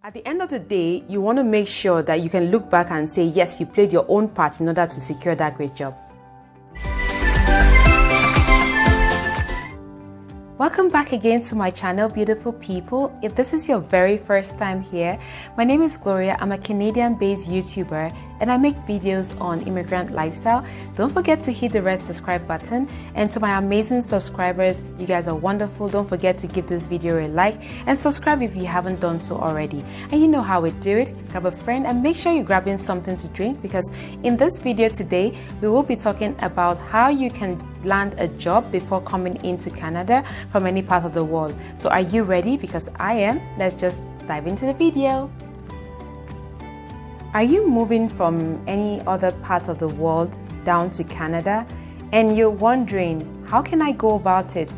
At the end of the day, you want to make sure that you can look back and say, yes, you played your own part in order to secure that great job. Welcome back again to my channel, beautiful people. If this is your very first time here, my name is Gloria. I'm a Canadian-based YouTuber and I make videos on immigrant lifestyle. Don't forget to hit the red subscribe button. And to my amazing subscribers, you guys are wonderful. Don't forget to give this video a like and subscribe if you haven't done so already. And you know how we do it. Grab a friend and make sure you're grabbing something to drink, because in this video today, we will be talking about how you can land a job before coming into Canada from any part of the world. So are you ready? Because I am. Let's just dive into the video. Are you moving from any other part of the world down to Canada and you're wondering, how can I go about it?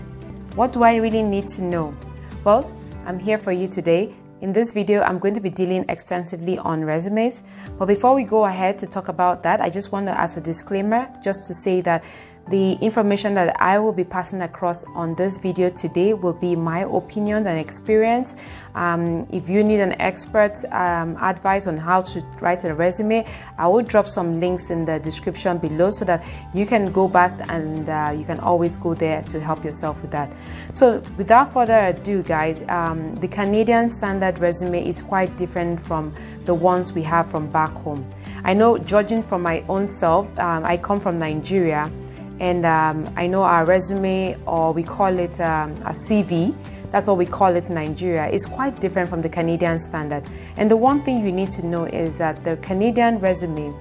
What do I really need to know? Well, I'm here for you today. In this video, I'm going to be dealing extensively on resumes. But before we go ahead to talk about that, I just want to add a disclaimer just to say that the information that I will be passing across on this video today will be my opinion and experience. If you need an expert advice on how to write a resume, I will drop some links in the description below so that you can go back and you can always go there to help yourself with that. So without further ado, guys, the Canadian standard resume is quite different from the ones we have from back home. I know, judging from my own self, I come from Nigeria. And I know our resume, or we call it a CV, that's what we call it in Nigeria, it's quite different from the Canadian standard. And the one thing you need to know is that the Canadian resume,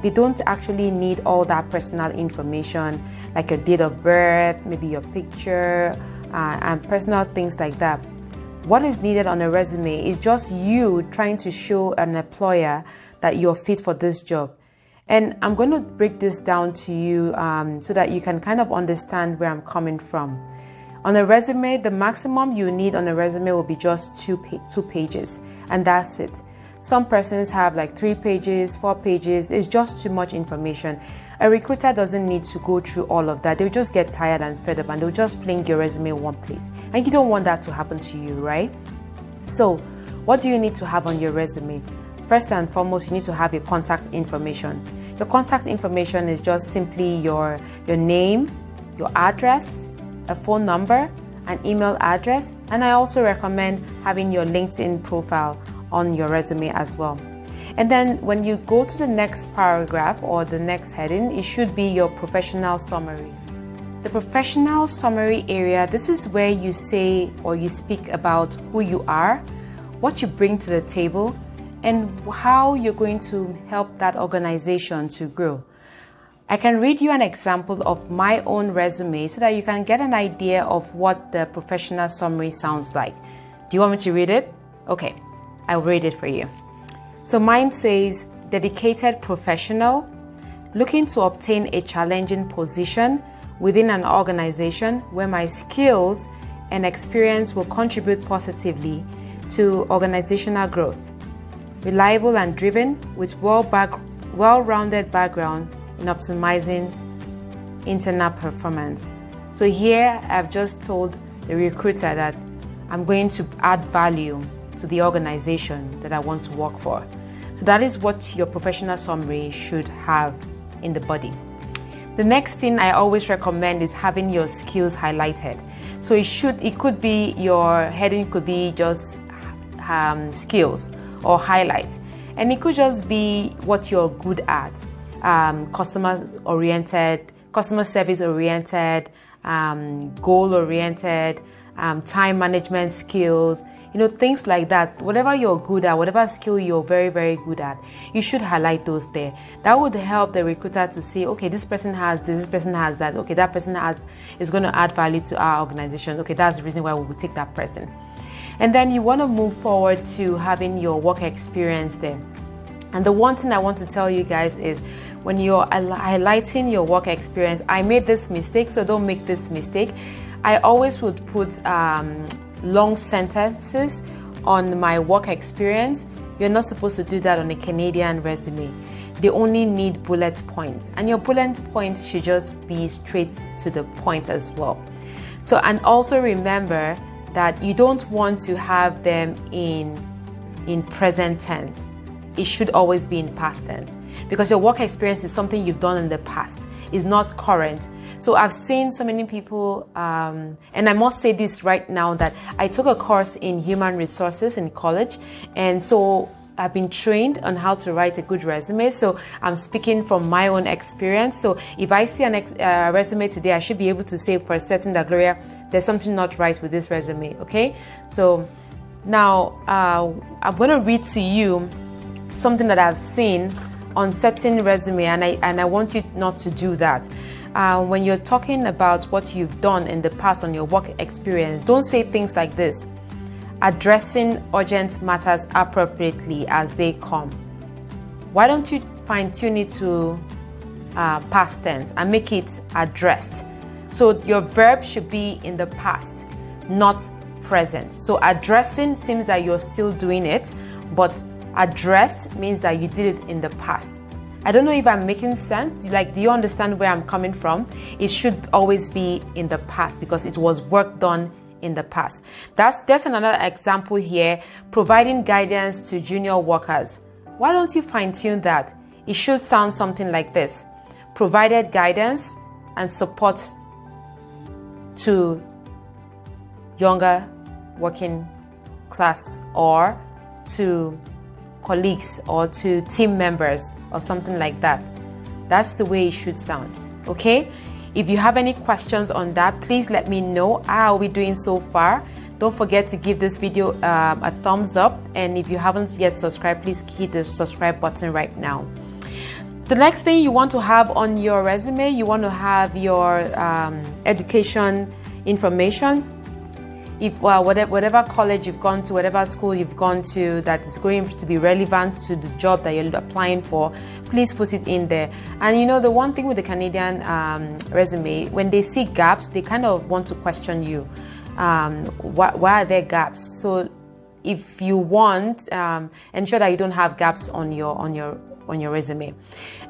they don't actually need all that personal information, like your date of birth, maybe your picture, and personal things like that. What is needed on a resume is just you trying to show an employer that you're fit for this job. And I'm going to break this down to you so that you can kind of understand where I'm coming from. On a resume, the maximum you need on a resume will be just two pages, and that's it. Some persons have like 3 pages, 4 pages. It's just too much information. A recruiter doesn't need to go through all of that. They'll just get tired and fed up and they'll just fling your resume in one place. And you don't want that to happen to you, right? So what do you need to have on your resume? First and foremost, you need to have your contact information. Your contact information is just simply your name, your address, a phone number, an email address, and I also recommend having your LinkedIn profile on your resume as well. And then when you go to the next paragraph or the next heading, it should be your professional summary. The professional summary area, this is where you say or you speak about who you are, what you bring to the table, and how you're going to help that organization to grow. I can read you an example of my own resume so that you can get an idea of what the professional summary sounds like. Do you want me to read it? Okay, I'll read it for you. So mine says, dedicated professional, looking to obtain a challenging position within an organization where my skills and experience will contribute positively to organizational growth. Reliable and driven with well-rounded background in optimizing internal performance. So here I've just told the recruiter that I'm going to add value to the organization that I want to work for. So that is what your professional summary should have in the body. The next thing I always recommend is having your skills highlighted. So it could be, your heading could be just skills or highlights, and it could just be what you're good at, customer service oriented, goal oriented, time management skills, things like that. Whatever you're good at, whatever skill you're very, very good at, you should highlight those there. That would help the recruiter to see, okay, this person has this person has that, okay, that person is going to add value to our organization, okay, that's the reason why we will take that person. And then you want to move forward to having your work experience there. And the one thing I want to tell you guys is, when you're highlighting your work experience, I made this mistake, so don't make this mistake. I always would put long sentences on my work experience. You're not supposed to do that on a Canadian resume. They only need bullet points, and your bullet points should just be straight to the point as well. So, and also remember that you don't want to have them in in present tense. It should always be in past tense, because your work experience is something you've done in the past. It's not current. So I've seen so many people, and I must say this right now, that I took a course in human resources in college, and so I've been trained on how to write a good resume. So I'm speaking from my own experience. So if I see a resume today, I should be able to say for certain that, Gloria, there's something not right with this resume. Okay. So now I'm going to read to you something that I've seen on certain resume, and I want you not to do that. When you're talking about what you've done in the past on your work experience, don't say things like this: addressing urgent matters appropriately as they come. Why don't you fine-tune it to past tense and make it addressed? So your verb should be in the past, not present. So addressing seems that you're still doing it, but addressed means that you did it in the past. I don't know if I'm making sense. Do you understand where I'm coming from? It should always be in the past because it was work done in the past. There's another example here: providing guidance to junior workers. Why don't you fine-tune that? It should sound something like this: provided guidance and support to younger working class, or to colleagues, or to team members, or something like that. That's the way it should sound. Okay? If you have any questions on that, please let me know. How are we doing so far? Don't forget to give this video a thumbs up, and if you haven't yet subscribed, please hit the subscribe button right now. The next thing you want to have on your resume, you want to have your education information. If whatever college you've gone to, whatever school you've gone to that is going to be relevant to the job that you're applying for, please put it in there. And you know, the one thing with the Canadian resume, when they see gaps, they kind of want to question you. Why are there gaps? So if you want, ensure that you don't have gaps on your resume.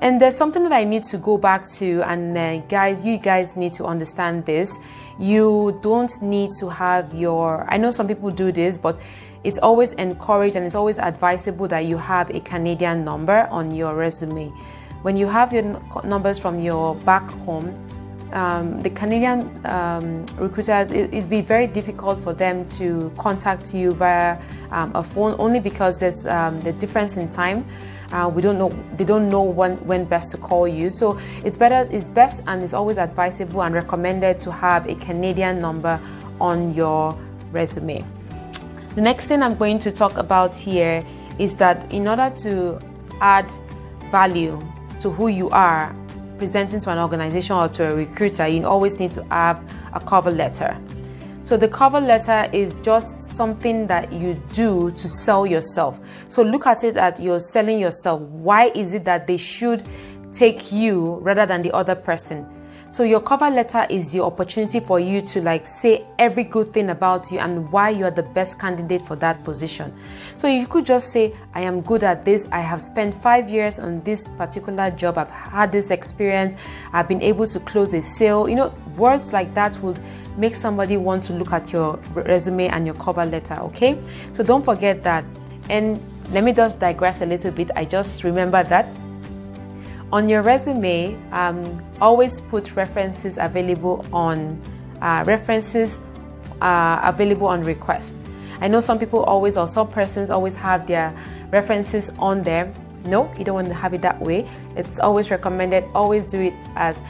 And there's something that I need to go back to, and you guys need to understand this. You don't need to have I know some people do this, but it's always encouraged and it's always advisable that you have a Canadian number on your resume. When you have your numbers from your back home, the Canadian recruiters, it'd be very difficult for them to contact you via a phone, only because there's the difference in time. They don't know when best to call you. So it's best and it's always advisable and recommended to have a Canadian number on your resume. The next thing I'm going to talk about here is that in order to add value to who you are presenting to an organization or to a recruiter, you always need to have a cover letter. So the cover letter is just something that you do to sell yourself. So look at it as you're selling yourself. Why is it that they should take you rather than the other person? So your cover letter is the opportunity for you to say every good thing about you and why you are the best candidate for that position. So you could just say, I am good at this. I have spent 5 years on this particular job. I've had this experience. I've been able to close a sale. You know, words like that would make somebody want to look at your resume and your cover letter. Okay, so don't forget that. And let me just digress a little bit. I just remember that on your resume, always put references available on request. I know some people always, or some persons always have their references on there. No, you don't want to have it that way. It's always recommended. Always do it as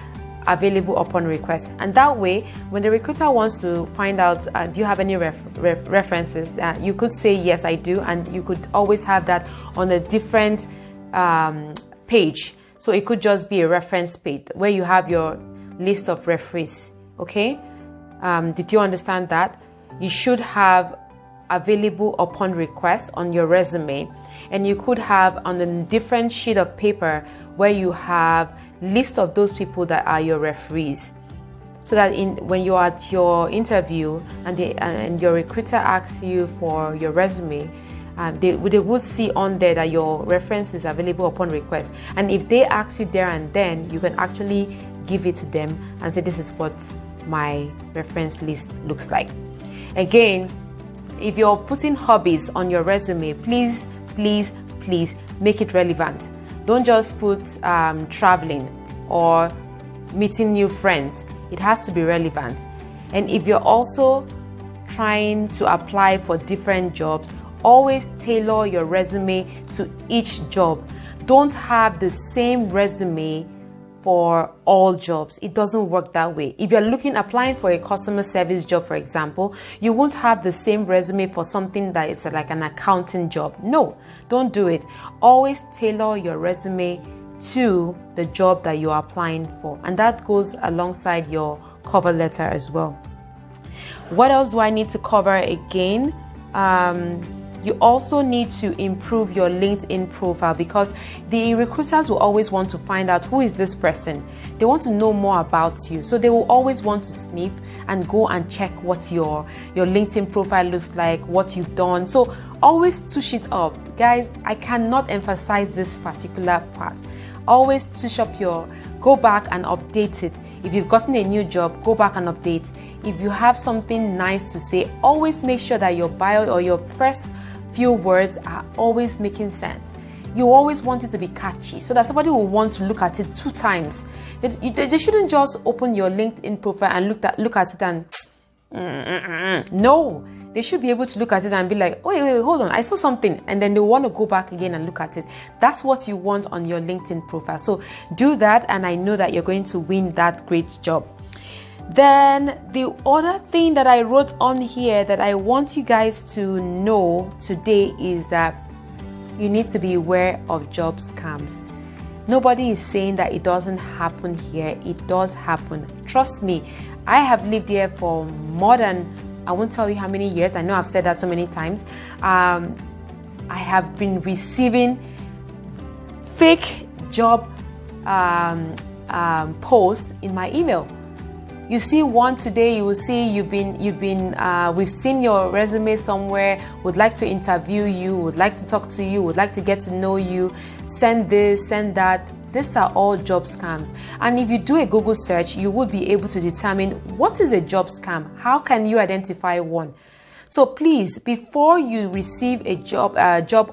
available upon request, and that way when the recruiter wants to find out do you have any references, you could say yes, I do, and you could always have that on a different page. So it could just be a reference page where you have your list of referees. Okay, did you understand that? You should have available upon request on your resume, and you could have on a different sheet of paper where you have list of those people that are your referees, so that when you're at your interview and your recruiter asks you for your resume, they would see on there that your reference is available upon request. And if they ask you there and then, you can actually give it to them and say, this is what my reference list looks like. Again, if you're putting hobbies on your resume, please make it relevant. Don't just put traveling or meeting new friends. It has to be relevant. And if you're also trying to apply for different jobs, always tailor your resume to each job. Don't have the same resume for all jobs. It doesn't work that way. If you're applying for a customer service job, for example, you won't have the same resume for something that is like an accounting job. No, don't do it. Always tailor your resume to the job that you're applying for. And that goes alongside your cover letter as well. What else do I need to cover again? You also need to improve your LinkedIn profile, because the recruiters will always want to find out who is this person. They want to know more about you. So they will always want to sniff and go and check what your LinkedIn profile looks like, what you've done. So always touch it up. Guys, I cannot emphasize this particular part. Always go back and update it. If you've gotten a new job, go back and update. If you have something nice to say, always make sure that your bio or your first few words are always making sense. You always want it to be catchy so that somebody will want to look at it 2 times. They shouldn't just open your LinkedIn profile and look at it and no. They should be able to look at it and be like, wait, hold on, I saw something. And then they want to go back again and look at it. That's what you want on your LinkedIn profile. So do that, and I know that you're going to win that great job. Then the other thing that I wrote on here that I want you guys to know today is that you need to be aware of job scams. Nobody is saying that it doesn't happen here. It does happen. Trust me, I have lived here for more than, I won't tell you how many years. I know I've said that so many times. I have been receiving fake job posts in my email. You see one today, you will see we've seen your resume somewhere, would like to interview you, would like to talk to you, would like to get to know you, send this, send that. These are all job scams. And if you do a Google search, you would be able to determine what is a job scam. How can you identify one? So please, before you receive a job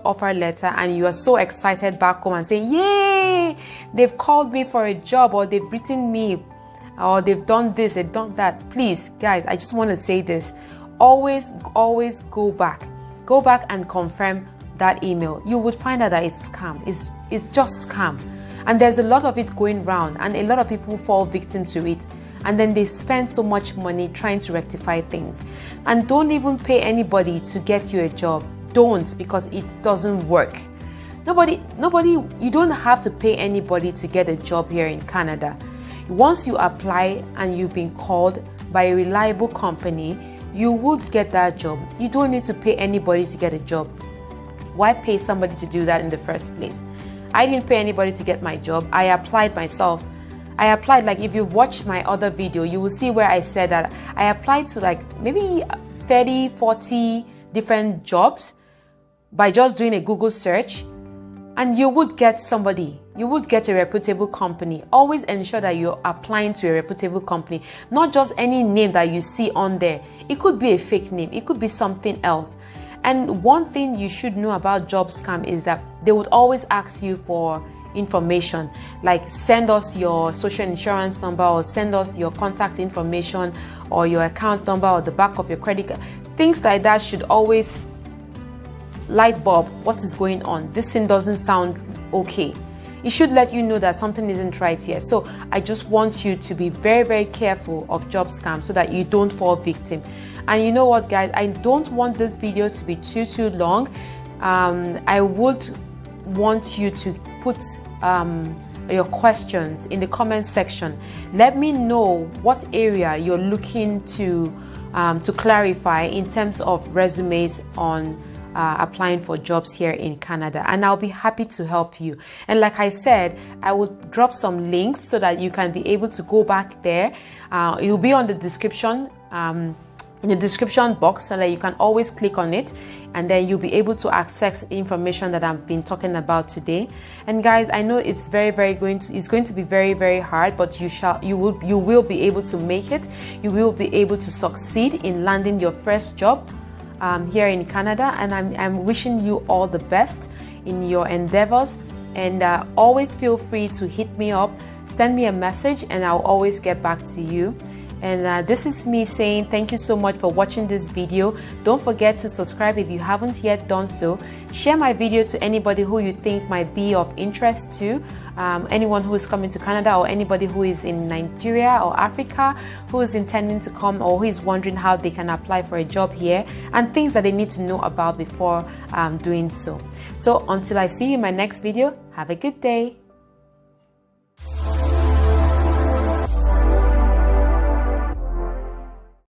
offer letter and you are so excited back home and saying, yay, they've called me for a job, or they've written me, or they've done this, they've done that. Please, guys, I just want to say this. Always go back and confirm that email. You would find out that it's scam. It's just scam. And there's a lot of it going around, and a lot of people fall victim to it. And then they spend so much money trying to rectify things. And don't even pay anybody to get you a job. Don't, because it doesn't work. Nobody, you don't have to pay anybody to get a job here in Canada. Once you apply and you've been called by a reliable company, you would get that job. You don't need to pay anybody to get a job. Why pay somebody to do that in the first place? I didn't pay anybody to get my job. I applied myself. Like if you've watched my other video, you will see where I said that I applied to like maybe 30, 40 different jobs by just doing a Google search. And you would get somebody, you would get a reputable company. Always ensure that you're applying to a reputable company, not just any name that you see on there. It could be a fake name, it could be something else. And one thing you should know about job scam is that they would always ask you for information, like send us your social insurance number, or send us your contact information, or your account number, or the back of your credit card. Things like that should always light bulb, what is going on? This thing doesn't sound okay. It should let you know that something isn't right here. So I just want you to be very careful of job scams so that you don't fall victim. And you know what, guys, I don't want this video to be too long. I would want you to put your questions in the comment section. Let me know what area you're looking to clarify in terms of resumes on applying for jobs here in Canada, and I'll be happy to help you. And like I said, I will drop some links so that you can be able to go back there. It will be on the description, in the description box, so that you can always click on it, and then you'll be able to access information that I've been talking about today. And guys, I know it's going to be very hard, but you will be able to make it. You will be able to succeed in landing your first job. here in Canada, and I'm wishing you all the best in your endeavors. And always feel free to hit me up, send me a message, and I'll always get back to you. And this is me saying thank you so much for watching this video. Don't forget to subscribe if you haven't yet done so. Share my video to anybody who you think might be of interest to. Anyone who is coming to Canada, or anybody who is in Nigeria or Africa who is intending to come, or who is wondering how they can apply for a job here and things that they need to know about before doing so. So until I see you in my next video, have a good day.